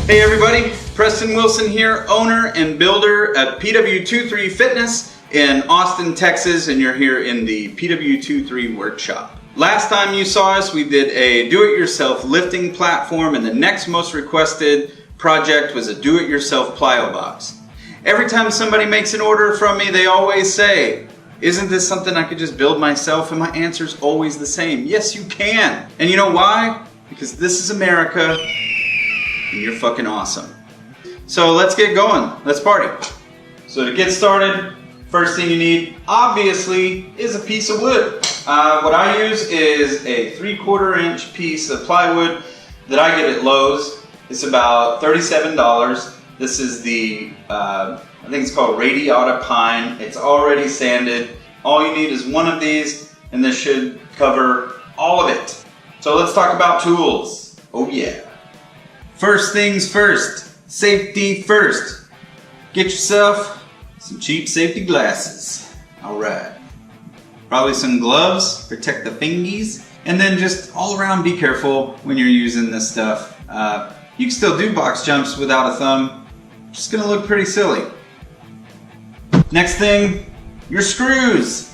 Hey everybody, Preston Wilson here, owner and builder at PW23 Fitness in Austin, Texas, and you're here in the PW23 workshop. Last time you saw us, we did a do-it-yourself lifting platform, and the next most requested project was a do-it-yourself Plyobox. Every time somebody makes an order from me, they always say, isn't this something I could just build myself? And my answer is always the same. Yes, you can. And you know why? Because this is America, and you're fucking awesome. So let's get going. Let's party. So to get started, first thing you need, obviously, is a piece of wood. What I use is a 3/4 inch piece of plywood that I get at Lowe's. It's about $37. This is the, I think it's called Radiata Pine. It's already sanded. All you need is one of these, and this should cover all of it. So let's talk about tools. Oh yeah. First things first, safety first. Get yourself some cheap safety glasses. All right. Probably some gloves, protect the fingies. And then just all around be careful when you're using this stuff. You can still do box jumps without a thumb. Just gonna look pretty silly. Next thing, your screws.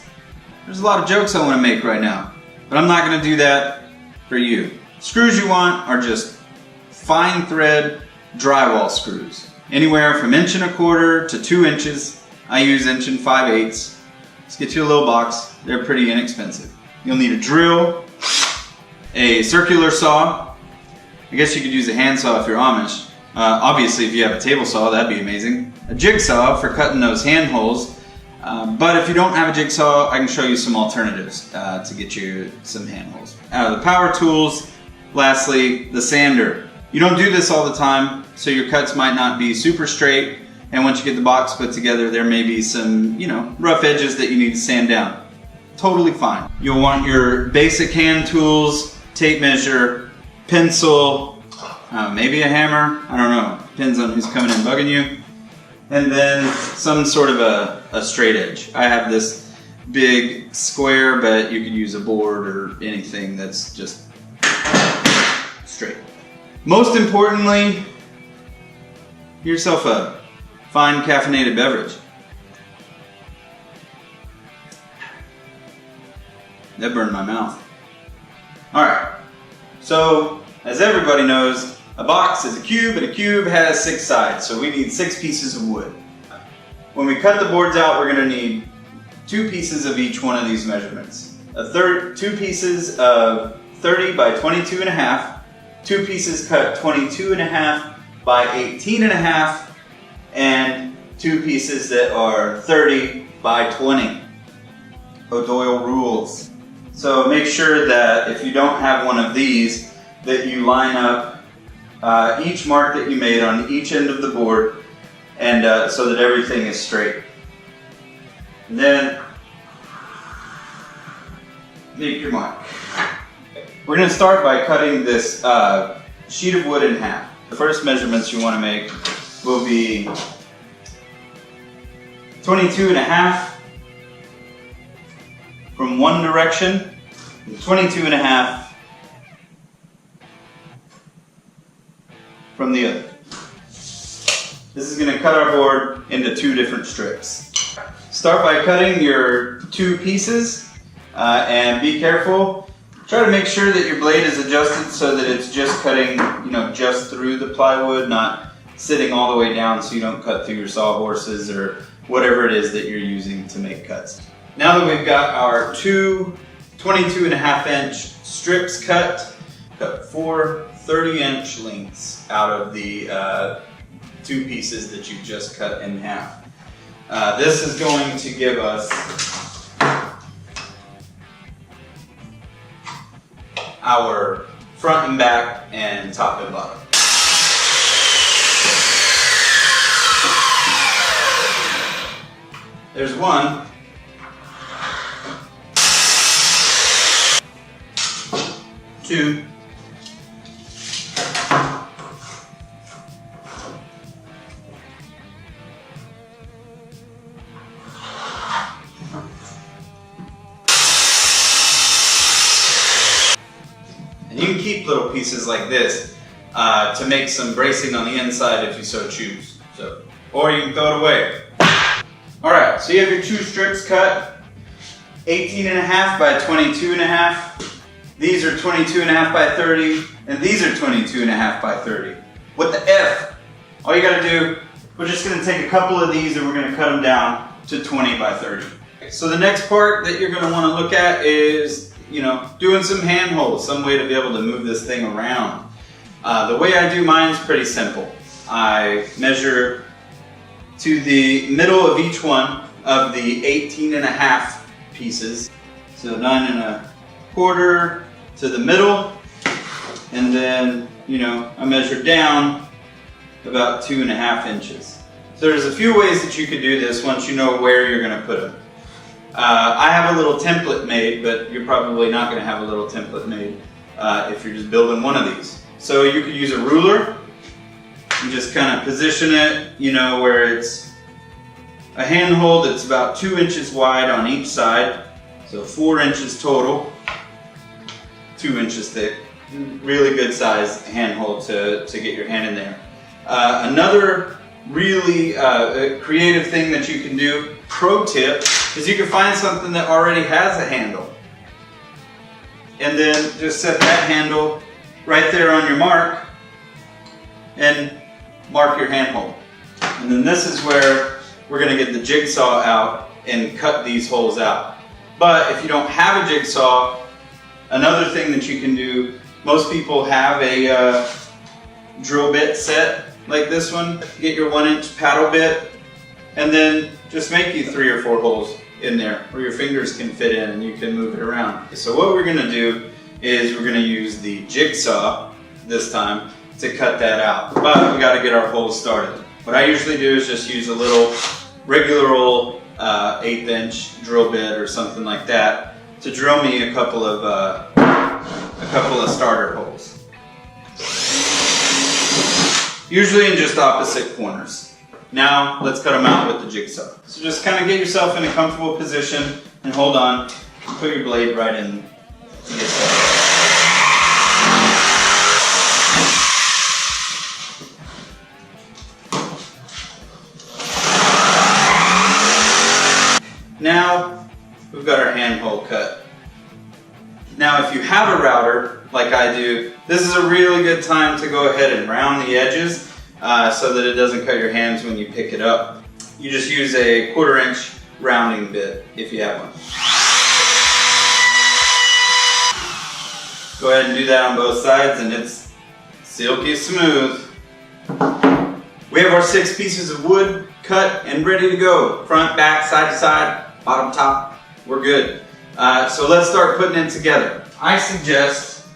There's a lot of jokes I wanna make right now, but I'm not gonna do that for you. Screws you want are just fine thread drywall screws. Anywhere from 1¼ to 2 inches. I use 1 5/8. Let's get you a little box. They're pretty inexpensive. You'll need a drill, a circular saw. I guess you could use a handsaw if you're Amish. Obviously, if you have a table saw, that'd be amazing. A jigsaw for cutting those hand holes. But if you don't have a jigsaw, I can show you some alternatives to get you some hand holes. The power tools, lastly, the sander. You don't do this all the time, so your cuts might not be super straight. And once you get the box put together, there may be some, rough edges that you need to sand down. Totally fine. You'll want your basic hand tools, tape measure, pencil, maybe a hammer, I don't know. Depends on who's coming in bugging you. And then some sort of a straight edge. I have this big square, but you could use a board or anything that's just straight. Most importantly, get yourself a fine caffeinated beverage. That burned my mouth. Alright, so as everybody knows, a box is a cube, and a cube has 6 sides, so we need 6 pieces of wood. When we cut the boards out, we're going to need 2 pieces of each one of these measurements. 2 pieces of 30 by 22.5, 2 pieces cut 22.5 by 18.5, and 2 pieces that are 30 by 20. O'Doyle rules. So make sure that if you don't have one of these, that you line up each mark that you made on each end of the board, and so that everything is straight. And then make your mark. We're going to start by cutting this sheet of wood in half. The first measurements you want to make will be 22.5 from one direction, and 22.5 from the other. This is going to cut our board into 2 different strips. Start by cutting your 2 pieces, and be careful. Try to make sure that your blade is adjusted so that it's just cutting, just through the plywood, not sitting all the way down so you don't cut through your sawhorses or whatever it is that you're using to make cuts. Now that we've got our 2 22.5 inch strips cut 4 30-inch lengths out of the 2 pieces that you just cut in half. This is going to give us our front and back and top and bottom. There's 1, 2, 'Little pieces like this. to make some bracing on the inside if you so choose. So, or you can throw it away. All right, so you have your 2 strips cut, 18.5 by 22.5. These are 22.5 by 30, and these are 22.5 by 30. What the F? All you gotta do, we're just gonna take a couple of these and we're gonna cut them down to 20 by 30. So the next part that you're gonna wanna look at is, doing some handholds, some way to be able to move this thing around. The way I do mine is pretty simple. I measure to the middle of each one of the 18.5 pieces. So 9.25 to the middle, and then, I measure down about 2.5 inches. So there's a few ways that you could do this once you know where you're gonna put them. I have a little template made, but you're probably not gonna have a little template made if you're just building one of these. So you could use a ruler and just kind of position it, where it's a handhold that's about 2 inches wide on each side. So 4 inches total, 2 inches thick. Really good size handhold to get your hand in there. Another really creative thing that you can do, pro tip, is you can find something that already has a handle. And then just set that handle right there on your mark and mark your handhold. And then this is where we're gonna get the jigsaw out and cut these holes out. But if you don't have a jigsaw, another thing that you can do, most people have a drill bit set like this one. Get your 1-inch paddle bit and then just make you 3 or 4 holes in there where your fingers can fit in and you can move it around. So what we're gonna do is we're gonna use the jigsaw this time to cut that out. But we gotta get our holes started. What I usually do is just use a little regular old 1/8 inch drill bit or something like that to drill me a couple of starter holes. Usually in just opposite corners. Now let's cut them out with the jigsaw. So just kind of get yourself in a comfortable position and hold on. Put your blade right in to get started. Now we've got our handhold cut. Now if you have a router, like I do, this is a really good time to go ahead and round the edges so that it doesn't cut your hands when you pick it up. You just use a 1/4 inch rounding bit if you have one. Go ahead and do that on both sides and it's silky smooth. We have our 6 pieces of wood cut and ready to go. Front, back, side to side, bottom, top, we're good. So let's start putting it together. I suggest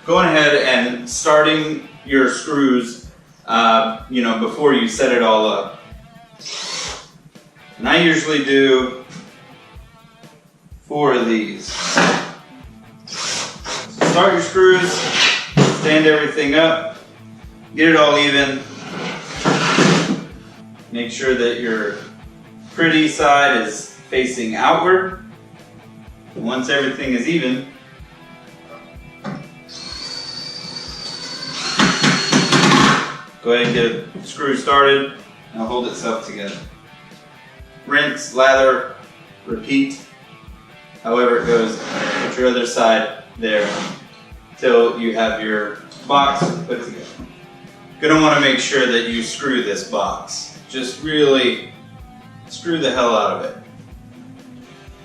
going ahead and starting your screws before you set it all up. And I usually do 4 of these. So start your screws, stand everything up, get it all even. Make sure that your pretty side is facing outward. Once everything is even, go ahead and get a screw started and hold itself together. Rinse, lather, repeat, however it goes. Put your other side there till you have your box put together. You're gonna want to make sure that you screw this box. Just really screw the hell out of it.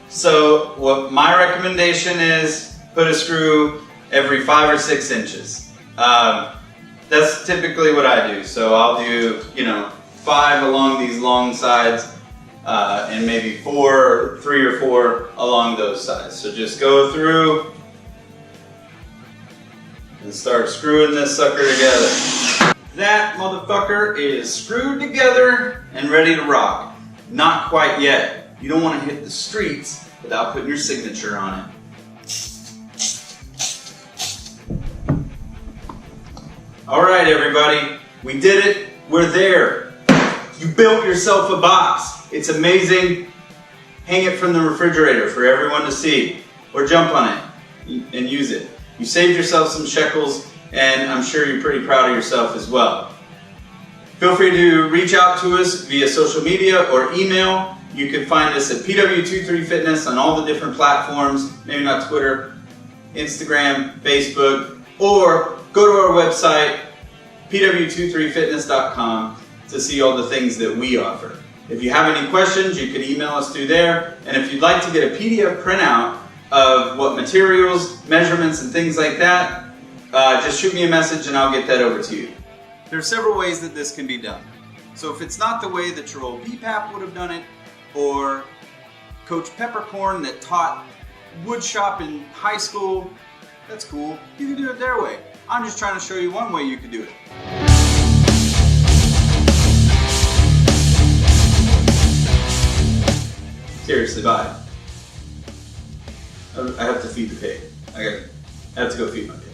So what my recommendation is, put a screw every 5 or 6 inches. That's typically what I do. So I'll do, 5 along these long sides and maybe 3 or 4 along those sides. So just go through and start screwing this sucker together. That motherfucker is screwed together and ready to rock. Not quite yet. You don't want to hit the streets without putting your signature on it. All right, everybody, we did it. We're there. You built yourself a box. It's amazing. Hang it from the refrigerator for everyone to see, or jump on it and use it. You saved yourself some shekels and I'm sure you're pretty proud of yourself as well. Feel free to reach out to us via social media or email. You can find us at PW23Fitness on all the different platforms, maybe not Twitter, Instagram, Facebook, or go to our website, pw23fitness.com, to see all the things that we offer. If you have any questions, you can email us through there, and if you'd like to get a PDF printout of what materials, measurements, and things like that, just shoot me a message and I'll get that over to you. There are several ways that this can be done. So if it's not the way that your old BPAP would have done it, or Coach Peppercorn that taught wood shop in high school, that's cool. You can do it their way. I'm just trying to show you one way you can do it. Seriously, bye. I have to feed the pig. I have to go feed my pig.